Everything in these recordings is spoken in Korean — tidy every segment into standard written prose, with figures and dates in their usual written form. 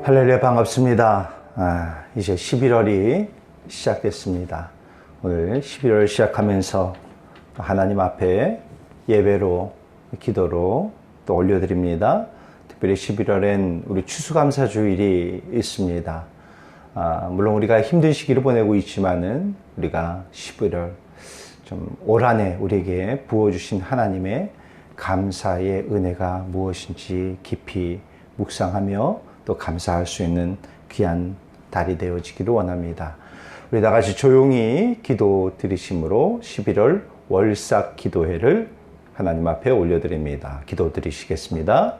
할렐루야, 반갑습니다. 이제 11월이 시작됐습니다. 오늘 11월 시작하면서 하나님 앞에 예배로, 기도로 또 올려드립니다. 특별히 11월엔 우리 추수감사주일이 있습니다. 물론 우리가 힘든 시기를 보내고 있지만은 우리가 11월 좀 올 한 해 우리에게 부어주신 하나님의 감사의 은혜가 무엇인지 깊이 묵상하며 또 감사할 수 있는 귀한 달이 되어지기를 원합니다. 우리 다 같이 조용히 기도 드리심으로 11월 월삭 기도회를 하나님 앞에 올려드립니다. 기도 드리시겠습니다.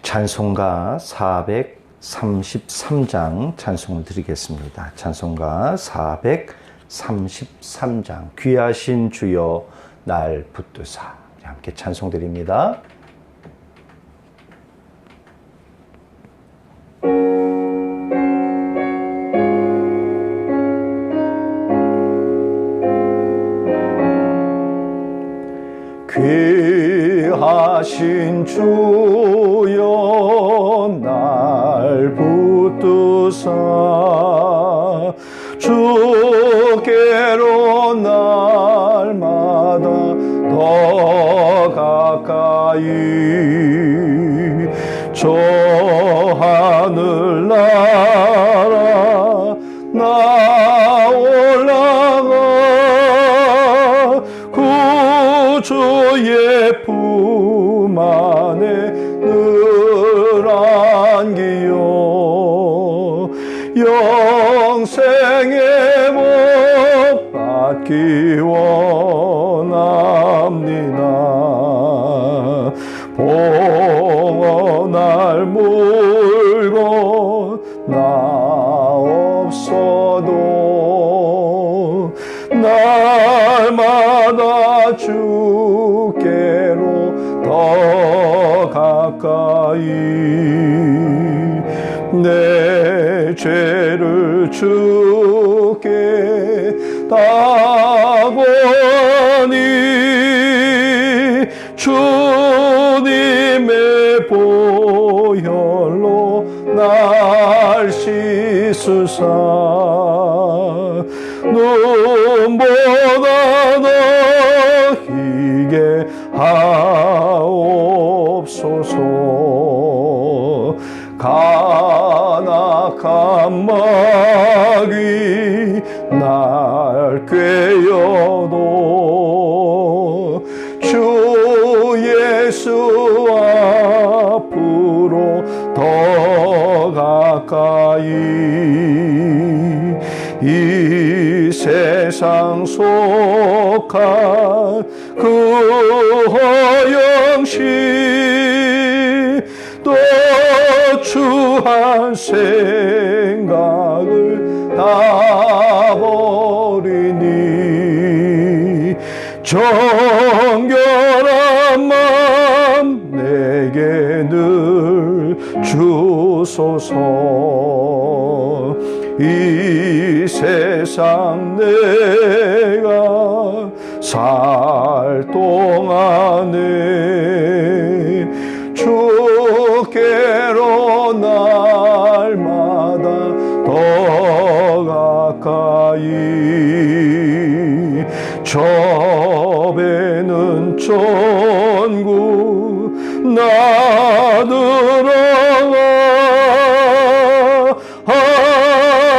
찬송가 433장 찬송을 드리겠습니다. 찬송가 433장 귀하신 주여 날 붙드사. 함께 찬송 드립니다. 귀하신 주여 날 붙드사 주께로 날마다 더 가까이 저 하늘나라 나 올라가 구주의 품 안에 늘 안기요 영생의 복 받기 원합니다. 봉헌할 물건 나 없어도 날마다 주께로 더 가까이 내 죄를 주께 다 권히 주님의 보혈로 날 씻으사 눈보다 더 희게 하옵소서. 간악한 마귀 날 꾀어도 주 예수 앞으로 더 가까이 이 세상 속한 그 허영시 또 추한 생각을 다 버리니 정결한 마음 내게 늘 주소서. 이 세상 내가 살 동안에 주께로 날마다 더 가까이 저배는 천국 나 들어가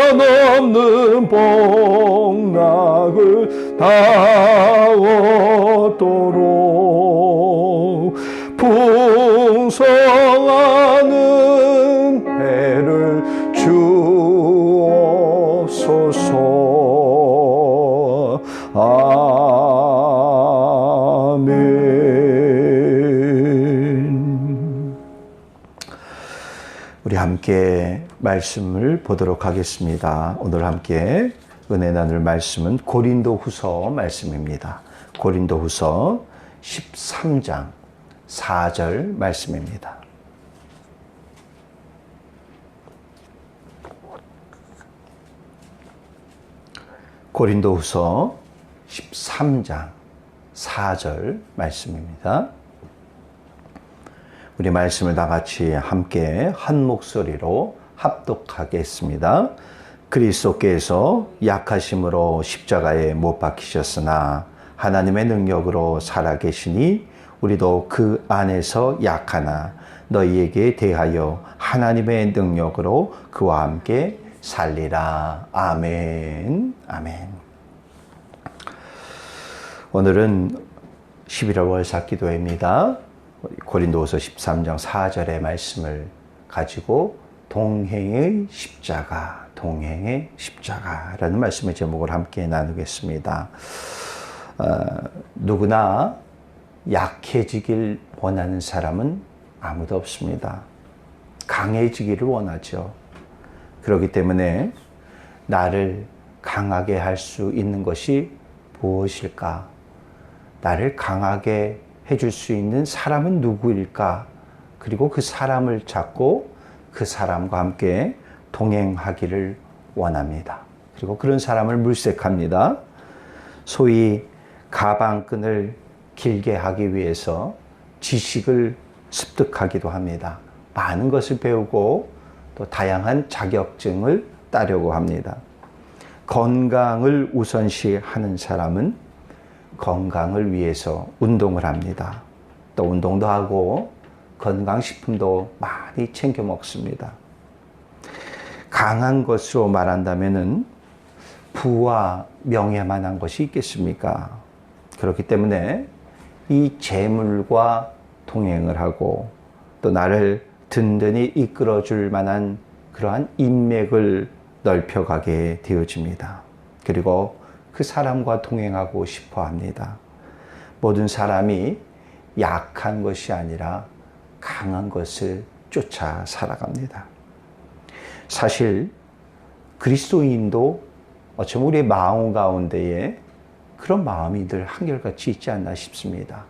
한없는 복락을 다 얻도록 풍성하는 해를 주옵소서. 아멘. 우리 함께 말씀을 보도록 하겠습니다. 오늘 함께 은혜 나눌 말씀은 고린도후서 말씀입니다. 고린도후서 13장 4절 말씀입니다. 고린도후서 13장 4절 말씀입니다. 우리 말씀을 다 같이 함께 한 목소리로 합독하겠습니다. 그리스도께서 약하심으로 십자가에 못 박히셨으나 하나님의 능력으로 살아계시니 우리도 그 안에서 약하나 너희에게 대하여 하나님의 능력으로 그와 함께 살리라. 아멘. 아멘. 오늘은 11월 월삭 기도회입니다. 고린도후서 13장 4절의 말씀을 가지고 동행의 십자가라는 말씀의 제목을 함께 나누겠습니다. 누구나 약해지길 원하는 사람은 아무도 없습니다. 강해지기를 원하죠. 그렇기 때문에 나를 강하게 할 수 있는 것이 무엇일까? 나를 강하게 해줄 수 있는 사람은 누구일까? 그리고 그 사람을 찾고 그 사람과 함께 동행하기를 원합니다. 그리고 그런 사람을 물색합니다. 소위 가방끈을 길게 하기 위해서 지식을 습득하기도 합니다. 많은 것을 배우고 또 다양한 자격증을 따려고 합니다. 건강을 우선시하는 사람은 건강을 위해서 운동을 합니다. 또 운동도 하고 건강식품도 많이 챙겨 먹습니다. 강한 것으로 말한다면은 부와 명예만 한 것이 있겠습니까? 그렇기 때문에 이 재물과 동행을 하고 또 나를 든든히 이끌어줄 만한 그러한 인맥을 넓혀가게 되어집니다. 그리고 그 사람과 동행하고 싶어 합니다. 모든 사람이 약한 것이 아니라 강한 것을 쫓아 살아갑니다. 사실 그리스도인도 어쩌면 우리의 마음 가운데에 그런 마음이 늘 한결같이 있지 않나 싶습니다.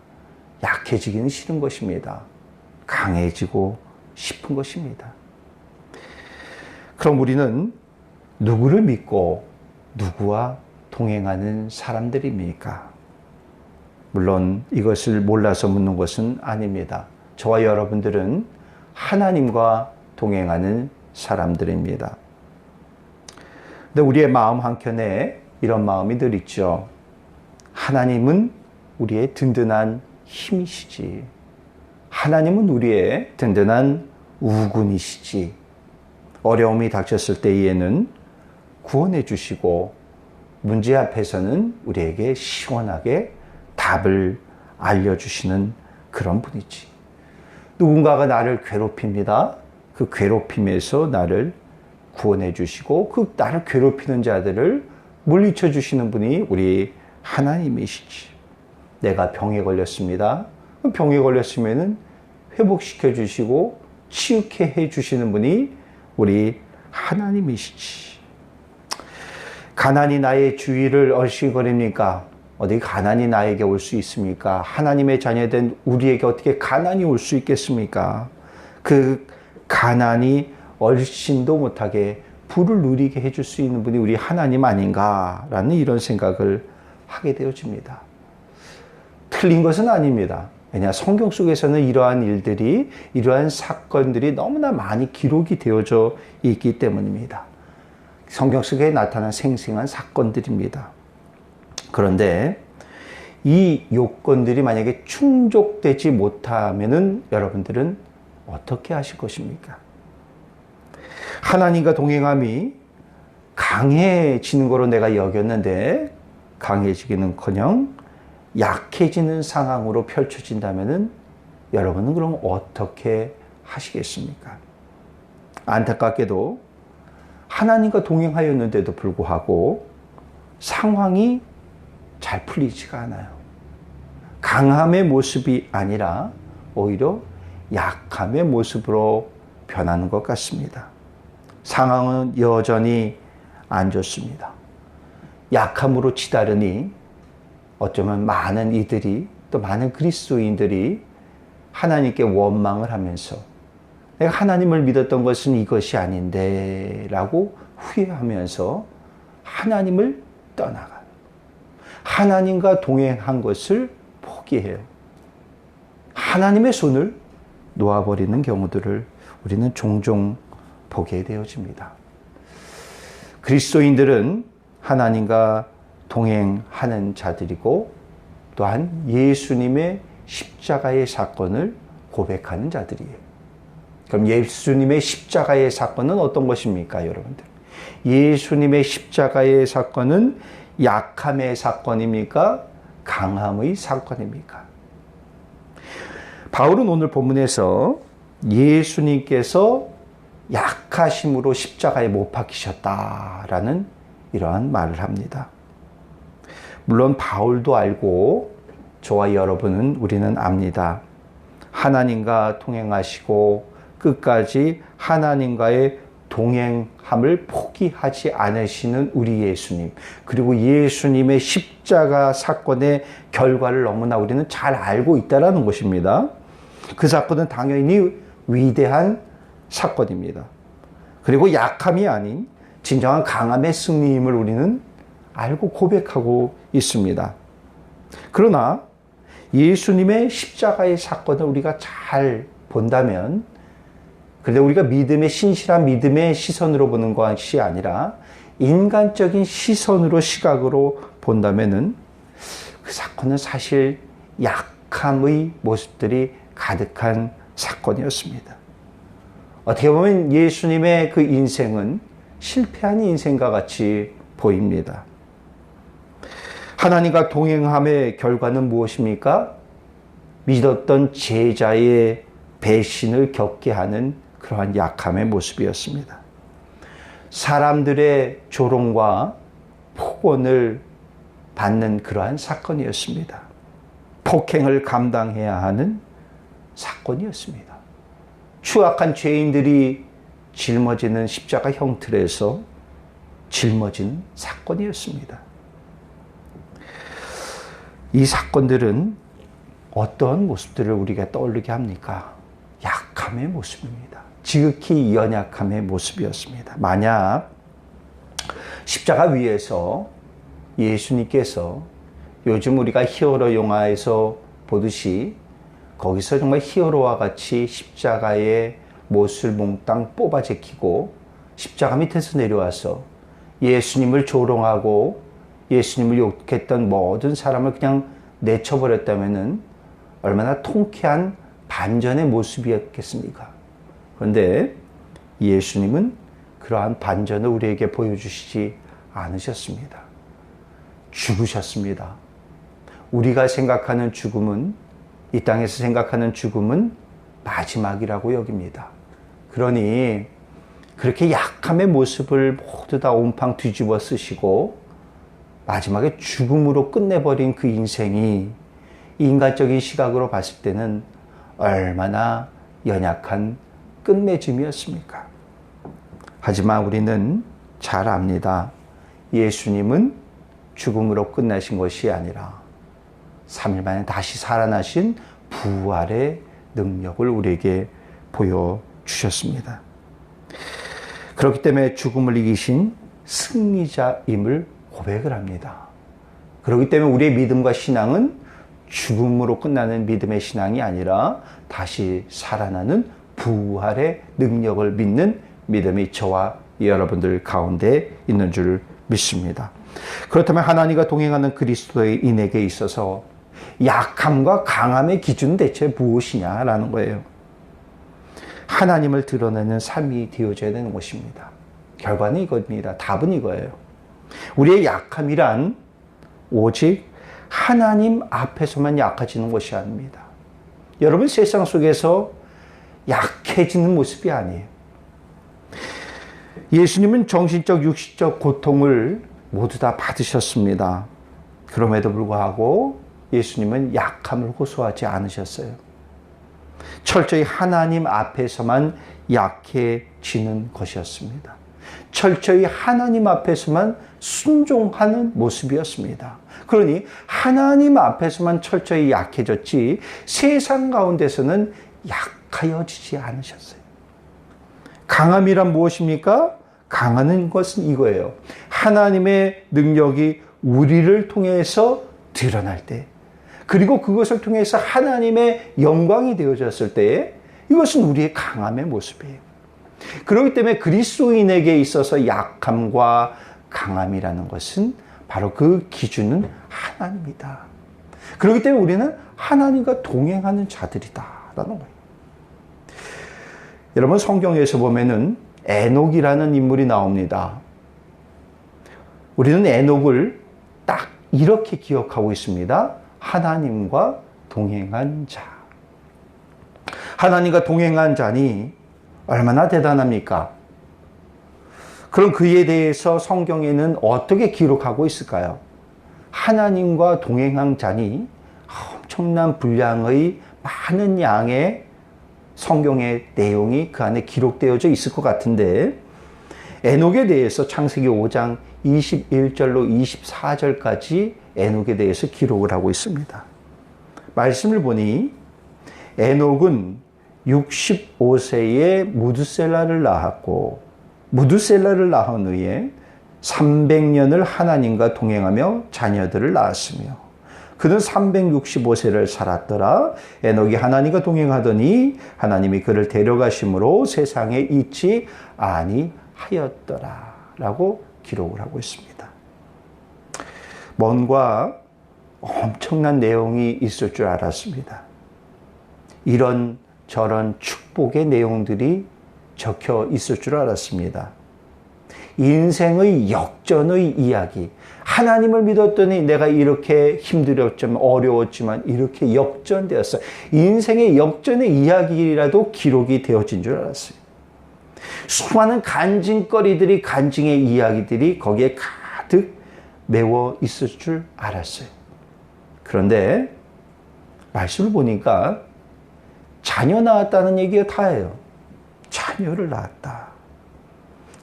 약해지기는 싫은 것입니다. 강해지고 싶은 것입니다. 그럼 우리는 누구를 믿고 누구와 동행하는 사람들입니까? 물론 이것을 몰라서 묻는 것은 아닙니다. 저와 여러분들은 하나님과 동행하는 사람들입니다. 근데 우리의 마음 한켠에 이런 마음이 늘 있죠. 하나님은 우리의 든든한 힘이시지. 하나님은 우리의 든든한 우군이시지. 어려움이 닥쳤을 때에는 구원해 주시고 문제 앞에서는 우리에게 시원하게 답을 알려주시는 그런 분이지. 누군가가 나를 괴롭힙니다. 그 괴롭힘에서 나를 구원해 주시고 그 나를 괴롭히는 자들을 물리쳐 주시는 분이 우리 하나님이시지. 내가 병에 걸렸습니다. 병에 걸렸으면은 회복시켜 주시고 치유케 해 주시는 분이 우리 하나님이시지. 가난이 나의 주위를 얼씬거립니까? 어디 가난이 나에게 올 수 있습니까? 하나님의 자녀된 우리에게 어떻게 가난이 올 수 있겠습니까? 그 가난이 얼씬도 못하게 부를 누리게 해줄 수 있는 분이 우리 하나님 아닌가라는 이런 생각을 하게 되어집니다. 틀린 것은 아닙니다. 왜냐, 성경 속에서는 이러한 일들이, 이러한 사건들이 너무나 많이 기록이 되어져 있기 때문입니다. 성경 속에 나타난 생생한 사건들입니다. 그런데 이 요건들이 만약에 충족되지 못하면은 여러분들은 어떻게 하실 것입니까? 하나님과 동행함이 강해지는 거로 내가 여겼는데 강해지기는커녕 약해지는 상황으로 펼쳐진다면은 여러분은 그럼 어떻게 하시겠습니까? 안타깝게도 하나님과 동행하였는데도 불구하고 상황이 잘 풀리지가 않아요. 강함의 모습이 아니라 오히려 약함의 모습으로 변하는 것 같습니다. 상황은 여전히 안 좋습니다. 약함으로 치달으니 어쩌면 많은 이들이 또 많은 그리스도인들이 하나님께 원망을 하면서 내가 하나님을 믿었던 것은 이것이 아닌데 라고 후회하면서 하나님을 떠나가요. 하나님과 동행한 것을 포기해요. 하나님의 손을 놓아버리는 경우들을 우리는 종종 보게 되어집니다. 그리스도인들은 하나님과 동행하는 자들이고 또한 예수님의 십자가의 사건을 고백하는 자들이에요. 그럼 예수님의 십자가의 사건은 어떤 것입니까, 여러분들? 예수님의 십자가의 사건은 약함의 사건입니까? 강함의 사건입니까? 바울은 오늘 본문에서 예수님께서 약하심으로 십자가에 못 박히셨다라는 이러한 말을 합니다. 물론 바울도 알고 저와 여러분은 우리는 압니다. 하나님과 동행하시고 끝까지 하나님과의 동행함을 포기하지 않으시는 우리 예수님, 그리고 예수님의 십자가 사건의 결과를 너무나 우리는 잘 알고 있다는 것입니다. 그 사건은 당연히 위대한 사건입니다. 그리고 약함이 아닌 진정한 강함의 승리임을 우리는 알고 고백하고 있습니다. 그러나 예수님의 십자가의 사건을 우리가 잘 본다면, 그런데 우리가 믿음의 신실한 믿음의 시선으로 보는 것이 아니라 인간적인 시선으로 시각으로 본다면은 그 사건은 사실 약함의 모습들이 가득한 사건이었습니다. 어떻게 보면 예수님의 그 인생은 실패한 인생과 같이 보입니다. 하나님과 동행함의 결과는 무엇입니까? 믿었던 제자의 배신을 겪게 하는 그러한 약함의 모습이었습니다. 사람들의 조롱과 폭언을 받는 그러한 사건이었습니다. 폭행을 감당해야 하는 사건이었습니다. 추악한 죄인들이 짊어지는 십자가 형틀에서 짊어지는 사건이었습니다. 이 사건들은 어떤 모습들을 우리가 떠올리게 합니까? 약함의 모습입니다. 지극히 연약함의 모습이었습니다. 만약 십자가 위에서 예수님께서 요즘 우리가 히어로 영화에서 보듯이 거기서 정말 히어로와 같이 십자가에 못을 몽땅 뽑아 제키고 십자가 밑에서 내려와서 예수님을 조롱하고 예수님을 욕했던 모든 사람을 그냥 내쳐버렸다면은 얼마나 통쾌한 반전의 모습이었겠습니까? 그런데 예수님은 그러한 반전을 우리에게 보여주시지 않으셨습니다. 죽으셨습니다. 우리가 생각하는 죽음은, 이 땅에서 생각하는 죽음은 마지막이라고 여깁니다. 그러니 그렇게 약함의 모습을 모두 다 온팡 뒤집어 쓰시고 마지막에 죽음으로 끝내버린 그 인생이 인간적인 시각으로 봤을 때는 얼마나 연약한 끝맺음이었습니까? 하지만 우리는 잘 압니다. 예수님은 죽음으로 끝나신 것이 아니라 3일 만에 다시 살아나신 부활의 능력을 우리에게 보여주셨습니다. 그렇기 때문에 죽음을 이기신 승리자임을 고백을 합니다. 그렇기 때문에 우리의 믿음과 신앙은 죽음으로 끝나는 믿음의 신앙이 아니라 다시 살아나는 부활의 능력을 믿는 믿음이 저와 여러분들 가운데 있는 줄 믿습니다. 그렇다면 하나님과 동행하는 그리스도인에게 있어서 약함과 강함의 기준은 대체 무엇이냐라는 거예요. 하나님을 드러내는 삶이 되어져야 되는 것입니다. 결과는 이겁니다. 답은 이거예요. 우리의 약함이란 오직 하나님 앞에서만 약해지는 것이 아닙니다. 여러분, 세상 속에서 약해지는 모습이 아니에요. 예수님은 정신적, 육신적 고통을 모두 다 받으셨습니다. 그럼에도 불구하고 예수님은 약함을 호소하지 않으셨어요. 철저히 하나님 앞에서만 약해지는 것이었습니다. 철저히 하나님 앞에서만 순종하는 모습이었습니다. 그러니 하나님 앞에서만 철저히 약해졌지 세상 가운데서는 약하여지지 않으셨어요. 강함이란 무엇입니까? 강하는 것은 이거예요. 하나님의 능력이 우리를 통해서 드러날 때, 그리고 그것을 통해서 하나님의 영광이 되어졌을 때, 이것은 우리의 강함의 모습이에요. 그렇기 때문에 그리스도인에게 있어서 약함과 강함이라는 것은 바로 그 기준은 하나님이다. 그렇기 때문에 우리는 하나님과 동행하는 자들이다라는 거예요. 여러분, 성경에서 보면은 에녹이라는 인물이 나옵니다. 우리는 에녹을 딱 이렇게 기억하고 있습니다. 하나님과 동행한 자. 하나님과 동행한 자니 얼마나 대단합니까? 그럼 그에 대해서 성경에는 어떻게 기록하고 있을까요? 하나님과 동행한 자니 엄청난 분량의 많은 양의 성경의 내용이 그 안에 기록되어져 있을 것 같은데, 에녹에 대해서 창세기 5장 21절로 24절까지 에녹에 대해서 기록을 하고 있습니다. 말씀을 보니 에녹은 65세에 무두셀라를 낳았고, 무두셀라를 낳은 후에 300년을 하나님과 동행하며 자녀들을 낳았으며, 그는 365세를 살았더라. 에녹이 하나님과 동행하더니 하나님이 그를 데려가심으로 세상에 있지 아니하였더라 라고 기록을 하고 있습니다. 뭔가 엄청난 내용이 있을 줄 알았습니다. 이런 저런 축복의 내용들이 적혀 있을 줄 알았습니다. 인생의 역전의 이야기, 하나님을 믿었더니 내가 이렇게 힘들었지만, 어려웠지만 이렇게 역전되었어요. 인생의 역전의 이야기라도 기록이 되어진 줄 알았어요. 수많은 간증거리들이, 간증의 이야기들이 거기에 가득 메워 있을 줄 알았어요. 그런데 말씀을 보니까 자녀 낳았다는 얘기가 다예요. 자녀를 낳았다.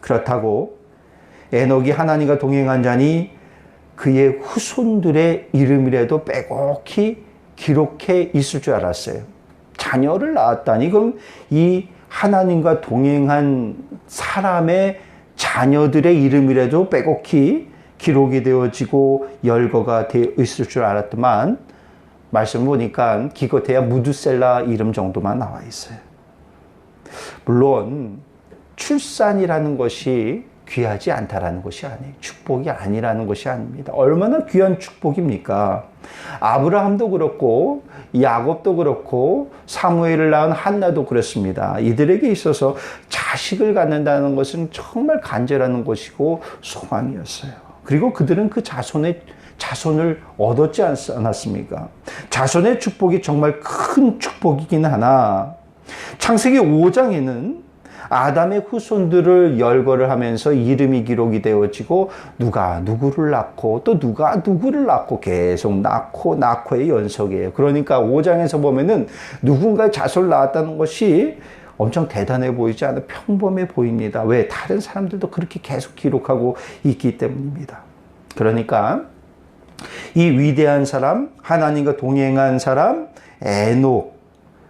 그렇다고 에녹이 하나님과 동행한 자니 그의 후손들의 이름이라도 빼곡히 기록해 있을 줄 알았어요. 자녀를 낳았다니, 그럼 이 하나님과 동행한 사람의 자녀들의 이름이라도 빼곡히 기록이 되어지고 열거가 되어 있을 줄 알았더만, 말씀 보니까 기껏해야 무두셀라 이름 정도만 나와 있어요. 물론 출산이라는 것이 귀하지 않다라는 것이 아니에요. 축복이 아니라는 것이 아닙니다. 얼마나 귀한 축복입니까? 아브라함도 그렇고 야곱도 그렇고 사무엘을 낳은 한나도 그렇습니다. 이들에게 있어서 자식을 갖는다는 것은 정말 간절한 것이고 소망이었어요. 그리고 그들은 그 자손을 얻었지 않았습니까? 자손의 축복이 정말 큰 축복이긴 하나, 창세기 5장에는 아담의 후손들을 열거를 하면서 이름이 기록이 되어지고, 누가 누구를 낳고 또 누가 누구를 낳고 계속 낳고의 연속이에요. 그러니까 5장에서 보면은 누군가의 자손을 낳았다는 것이 엄청 대단해 보이지 않아 평범해 보입니다. 왜? 다른 사람들도 그렇게 계속 기록하고 있기 때문입니다. 그러니까 이 위대한 사람, 하나님과 동행한 사람 에녹,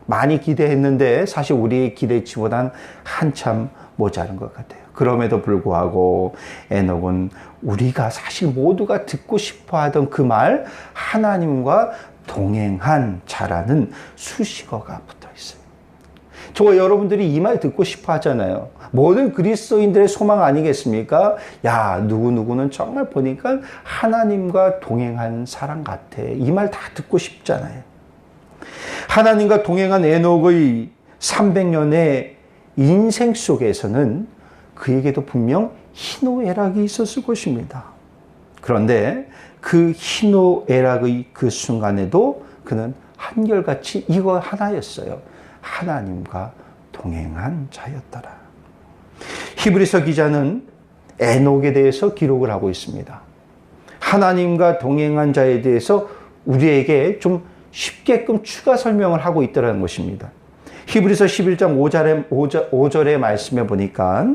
많이 기대했는데 사실 우리의 기대치보단 한참 모자른 것 같아요. 그럼에도 불구하고 에녹은 우리가 사실 모두가 듣고 싶어하던 그 말, 하나님과 동행한 자라는 수식어가 붙어 있어요. 저 여러분들이 이 말 듣고 싶어 하잖아요. 모든 그리스도인들의 소망 아니겠습니까? 야, 누구누구는 정말 보니까 하나님과 동행한 사람 같아. 이 말 다 듣고 싶잖아요. 하나님과 동행한 에녹의 300년의 인생 속에서는 그에게도 분명 희노애락이 있었을 것입니다. 그런데 그 희노애락의 그 순간에도 그는 한결같이 이거 하나였어요. 하나님과 동행한 자였더라. 히브리서 기자는 에녹에 대해서 기록을 하고 있습니다. 하나님과 동행한 자에 대해서 우리에게 좀 쉽게끔 추가 설명을 하고 있더라는 것입니다. 히브리서 11장 5절의 말씀에 보니까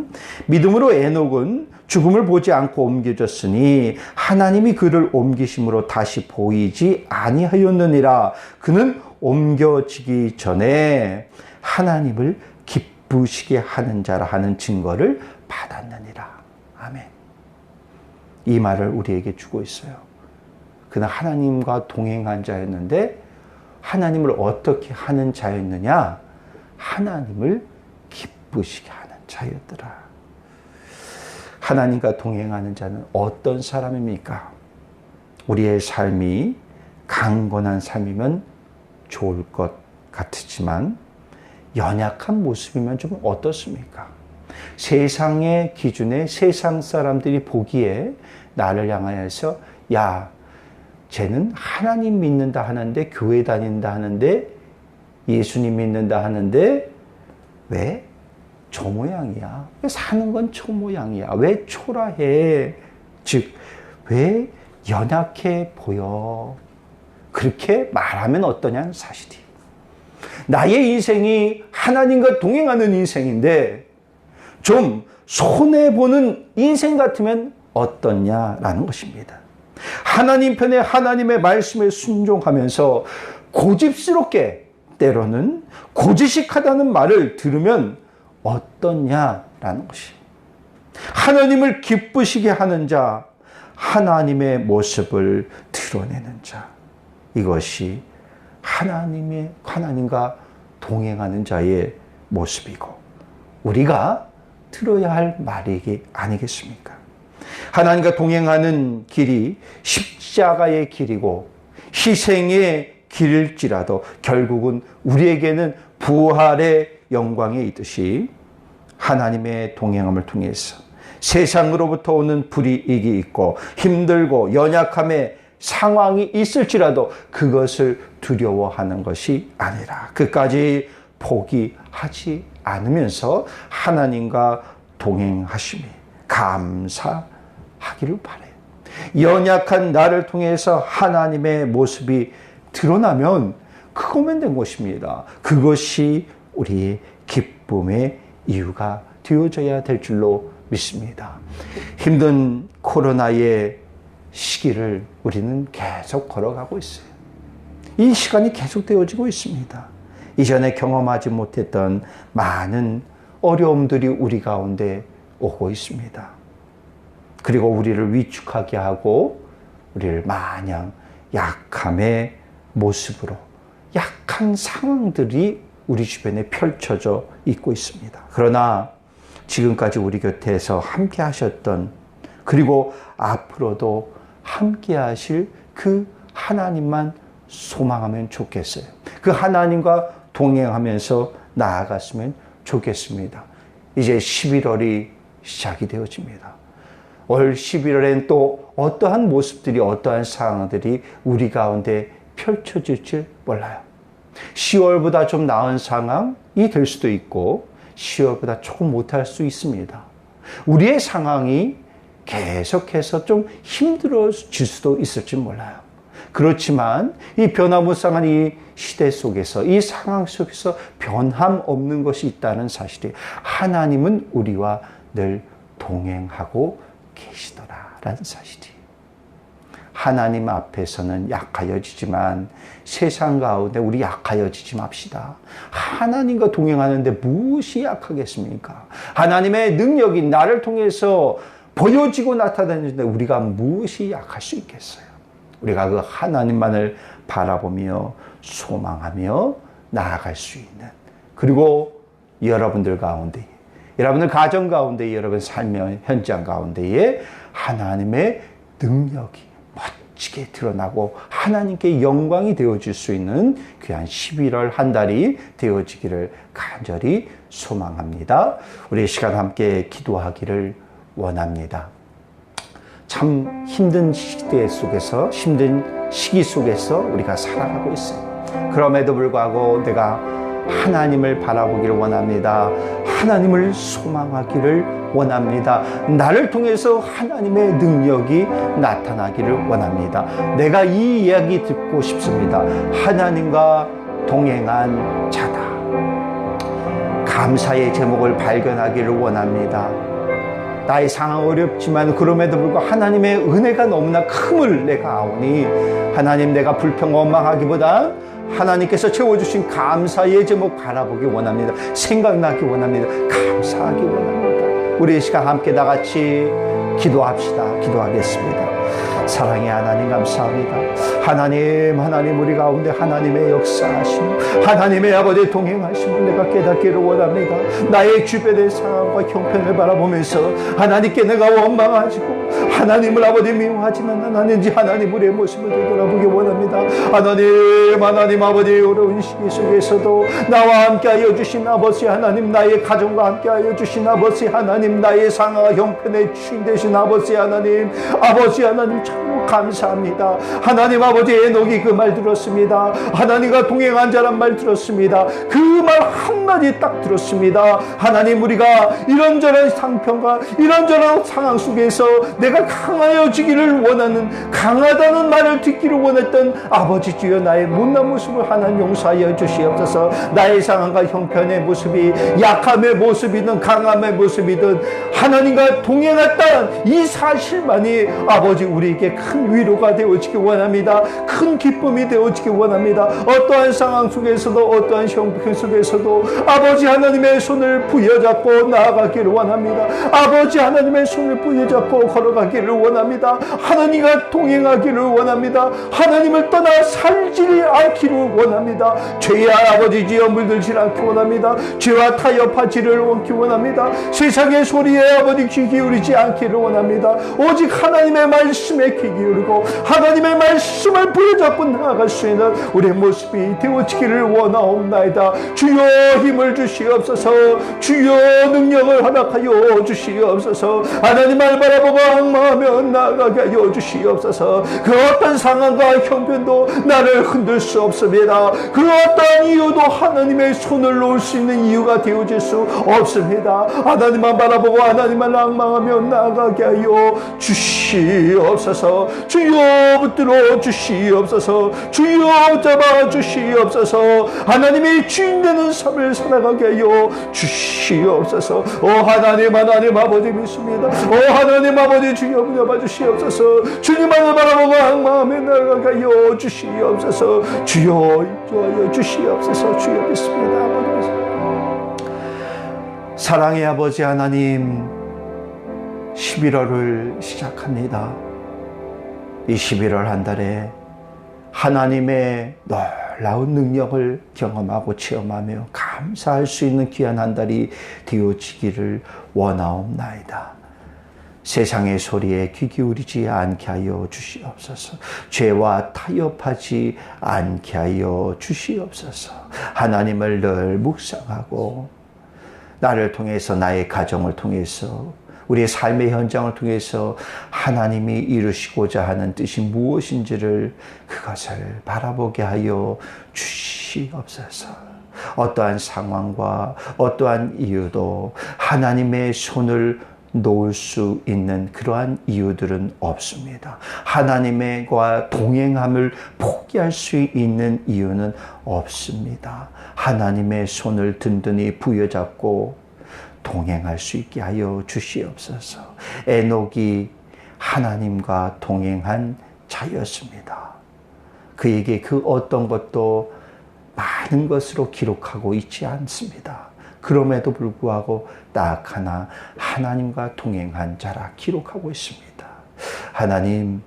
믿음으로 에녹은 죽음을 보지 않고 옮겨졌으니 하나님이 그를 옮기심으로 다시 보이지 아니하였느니라. 그는 옮겨지기 전에 하나님을 기쁘시게 하는 자라 하는 증거를 받았느니라. 아멘. 이 말을 우리에게 주고 있어요. 그는 하나님과 동행한 자였는데 하나님을 어떻게 하는 자였느냐? 하나님을 기쁘시게 하는 자였더라. 하나님과 동행하는 자는 어떤 사람입니까? 우리의 삶이 강건한 삶이면 좋을 것 같지만 연약한 모습이면 좀 어떻습니까? 세상의 기준에 세상 사람들이 보기에 나를 향하여서 야, 쟤는 하나님 믿는다 하는데 교회 다닌다 하는데 예수님 믿는다 하는데 왜 저 모양이야? 왜 사는 건 저 모양이야? 왜 초라해? 즉, 왜 연약해 보여? 그렇게 말하면 어떠냐는 사실이에요. 나의 인생이 하나님과 동행하는 인생인데 좀 손해보는 인생 같으면 어떠냐라는 것입니다. 하나님 편에 하나님의 말씀에 순종하면서 고집스럽게 때로는 고지식하다는 말을 들으면 어떠냐라는 것이. 하나님을 기쁘시게 하는 자, 하나님의 모습을 드러내는 자. 이것이 하나님과 동행하는 자의 모습이고 우리가 들어야 할 말이 아니겠습니까? 하나님과 동행하는 길이 십자가의 길이고 희생의 길일지라도 결국은 우리에게는 부활의 영광에 있듯이 하나님의 동행함을 통해서 세상으로부터 오는 불이익이 있고 힘들고 연약함의 상황이 있을지라도 그것을 두려워하는 것이 아니라 끝까지 포기하지 않으면서 하나님과 동행하심이 감사하기를 바라요. 연약한 나를 통해서 하나님의 모습이 드러나면 그거면 된 것입니다. 그것이 우리의 기쁨의 이유가 되어져야 될 줄로 믿습니다. 힘든 코로나의 시기를 우리는 계속 걸어가고 있어요. 이 시간이 계속 되어지고 있습니다. 이전에 경험하지 못했던 많은 어려움들이 우리 가운데 오고 있습니다. 그리고 우리를 위축하게 하고 우리를 마냥 약함의 모습으로 약한 상황들이 우리 주변에 펼쳐져 있고 있습니다. 그러나 지금까지 우리 곁에서 함께 하셨던 그리고 앞으로도 함께 하실 그 하나님만 소망하면 좋겠어요. 그 하나님과 동행하면서 나아갔으면 좋겠습니다. 이제 11월이 시작이 되어집니다. 올 11월엔 또 어떠한 모습들이 어떠한 상황들이 우리 가운데 펼쳐질지 몰라요. 10월보다 좀 나은 상황이 될 수도 있고 10월보다 조금 못할 수 있습니다. 우리의 상황이 계속해서 좀 힘들어질 수도 있을지 몰라요. 그렇지만 이 변화무쌍한 이 시대 속에서 이 상황 속에서 변함없는 것이 있다는 사실이 하나님은 우리와 늘 동행하고 계시더라라는 사실이. 하나님 앞에서는 약하여지지만 세상 가운데 우리 약하여지지 맙시다. 하나님과 동행하는데 무엇이 약하겠습니까? 하나님의 능력이 나를 통해서 보여지고 나타나는데 우리가 무엇이 약할 수 있겠어요? 우리가 그 하나님만을 바라보며 소망하며 나아갈 수 있는, 그리고 여러분들 가운데, 여러분들 가정 가운데, 여러분 삶의 현장 가운데에 하나님의 능력이 멋지게 드러나고 하나님께 영광이 되어질 수 있는 귀한 11월 한 달이 되어지기를 간절히 소망합니다. 우리 시간 함께 기도하기를 원합니다. 참 힘든 시대 속에서, 힘든 시기 속에서 우리가 살아가고 있어요. 그럼에도 불구하고 내가 하나님을 바라보기를 원합니다. 하나님을 소망하기를 원합니다. 나를 통해서 하나님의 능력이 나타나기를 원합니다. 내가 이 이야기 듣고 싶습니다. 하나님과 동행한 자다. 감사의 제목을 발견하기를 원합니다. 나의 상황 어렵지만 그럼에도 불구하고 하나님의 은혜가 너무나 큼을 내가 아오니 하나님 내가 불평 원망하기보다 하나님께서 채워주신 감사의 제목 바라보기 원합니다. 생각나기 원합니다. 감사하기 원합니다. 우리 이 시간 함께 다 같이 기도합시다. 기도하겠습니다. 사랑의 하나님 감사합니다. 하나님 우리 가운데 하나님의 역사하심, 하나님의 아버지의 동행하심을 내가 깨닫기를 원합니다. 나의 주변의 상황과 형편을 바라보면서 하나님께 내가 원망하지고 하나님을 아버지 미워하지는 않았는지 하나님 우리의 모습을 되돌아보기 원합니다. 하나님 아버지 어려운 시기 속에서도 나와 함께하여 주신 아버지 하나님, 나의 가정과 함께하여 주신 아버지 하나님, 나의 상황과 형편의 주인 되신 아버지 하나님 참 감사합니다. 하나님 아버지 에녹이 그 말 들었습니다. 하나님과 동행한 자란 말 들었습니다. 그 말 한마디 딱 들었습니다. 하나님 우리가 이런저런 상편과 이런저런 상황 속에서 내가 강하여지기를 원하는 강하다는 말을 듣기를 원했던 아버지 주여 나의 못난 모습을 하나님 용서하여 주시옵소서. 나의 상황과 형편의 모습이 약함의 모습이든 강함의 모습이든 하나님과 동행했다는 이 사실만이 아버지 우리에게 큰 위로가 되어지기 원합니다. 큰 기쁨이 되어지기 원합니다. 어떠한 상황 속에서도 어떠한 형편 속에서도 아버지 하나님의 손을 부여잡고 나아가기를 원합니다. 아버지 하나님의 손을 부여잡고 걸어가기를 원합니다. 하나님과 동행하기를 원합니다. 하나님을 떠나 살지 않기를 원합니다. 죄의 아버지 주여 물들지 않기 원합니다. 죄와 타협하지를 않기 원합니다. 세상의 소리에 아버지 귀 기울이지 않기를 원합니다. 오직 하나님의 말씀에 귀 기울이고 하나님의 말씀을 부여잡고 나아갈 수 있는 우리의 모습이 되어지기를 원하옵나이다. 주여 힘을 주시옵소서. 주여 능력을 허락하여 주시옵소서. 하나님 말 바라보고 악마하며 나아가게 하여 주시옵소서. 그 어떤 상황과 형편도 나를 흔들 수 없습니다. 그 어떤 이유도 하나님의 손을 놓을 수 있는 이유가 되어질 수 없습니다. 하나님만 바라보고 하나님만 악망하며 나아가게 하여 주시옵소서. 주여 붙들어 주시옵소서. 주여 잡아 주시옵소서. 하나님의 주인 되는 삶을 살아가게 하여 주시옵소서. 하나님 아버지 믿습니다. 하나님 아버지 주여 붙잡아 주시옵소서. 주님만을 바라보고 악마하며 나아가게 하여 주시옵소서. 주여 인도하여 주시옵소서. 주여 믿습니다. 아버지 믿습니다. 사랑의 아버지 하나님, 11월을 시작합니다. 이 11월 한 달에 하나님의 놀라운 능력을 경험하고 체험하며 감사할 수 있는 귀한 한 달이 되어지기를 원하옵나이다. 세상의 소리에 귀 기울이지 않게 하여 주시옵소서. 죄와 타협하지 않게 하여 주시옵소서. 하나님을 늘 묵상하고 나를 통해서 나의 가정을 통해서 우리의 삶의 현장을 통해서 하나님이 이루시고자 하는 뜻이 무엇인지를 그것을 바라보게 하여 주시옵소서. 어떠한 상황과 어떠한 이유도 하나님의 손을 놓을 수 있는 그러한 이유들은 없습니다. 하나님과 동행함을 포기할 수 있는 이유는 없습니다. 하나님의 손을 든든히 부여잡고 동행할 수 있게 하여 주시옵소서. 에녹이 하나님과 동행한 자였습니다. 그에게 그 어떤 것도 많은 것으로 기록하고 있지 않습니다. 그럼에도 불구하고 딱 하나 하나님과 동행한 자라 기록하고 있습니다. 하나님,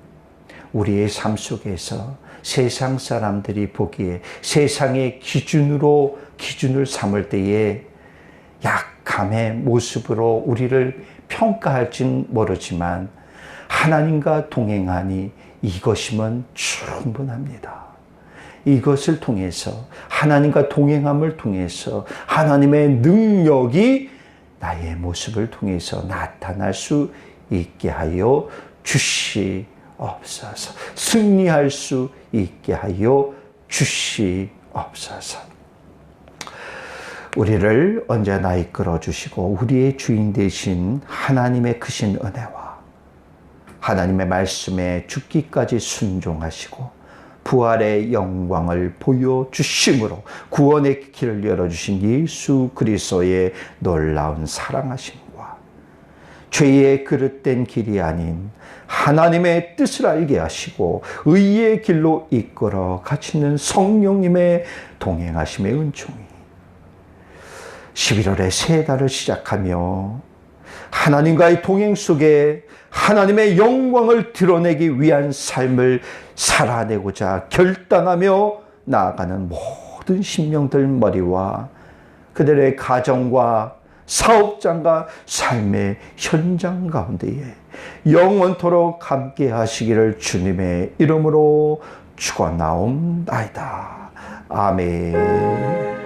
우리의 삶 속에서 세상 사람들이 보기에 세상의 기준을 삼을 때에 약함의 모습으로 우리를 평가할진 모르지만 하나님과 동행하니 이것이면 충분합니다. 이것을 통해서 하나님과 동행함을 통해서 하나님의 능력이 나의 모습을 통해서 나타날 수 있게 하여 주시옵소서. 승리할 수 있게 하여 주시옵소서. 우리를 언제나 이끌어 주시고 우리의 주인 되신 하나님의 크신 은혜와 하나님의 말씀에 죽기까지 순종하시고 부활의 영광을 보여주심으로 구원의 길을 열어주신 예수 그리스도의 놀라운 사랑하심과 죄의 그릇된 길이 아닌 하나님의 뜻을 알게 하시고 의의 길로 이끌어 가시는 성령님의 동행하심의 은총이 11월의 새 달을 시작하며 하나님과의 동행 속에 하나님의 영광을 드러내기 위한 삶을 살아내고자 결단하며 나아가는 모든 심령들 머리와 그들의 가정과 사업장과 삶의 현장 가운데에 영원토록 함께 하시기를 주님의 이름으로 축원하옵나이다. 아멘.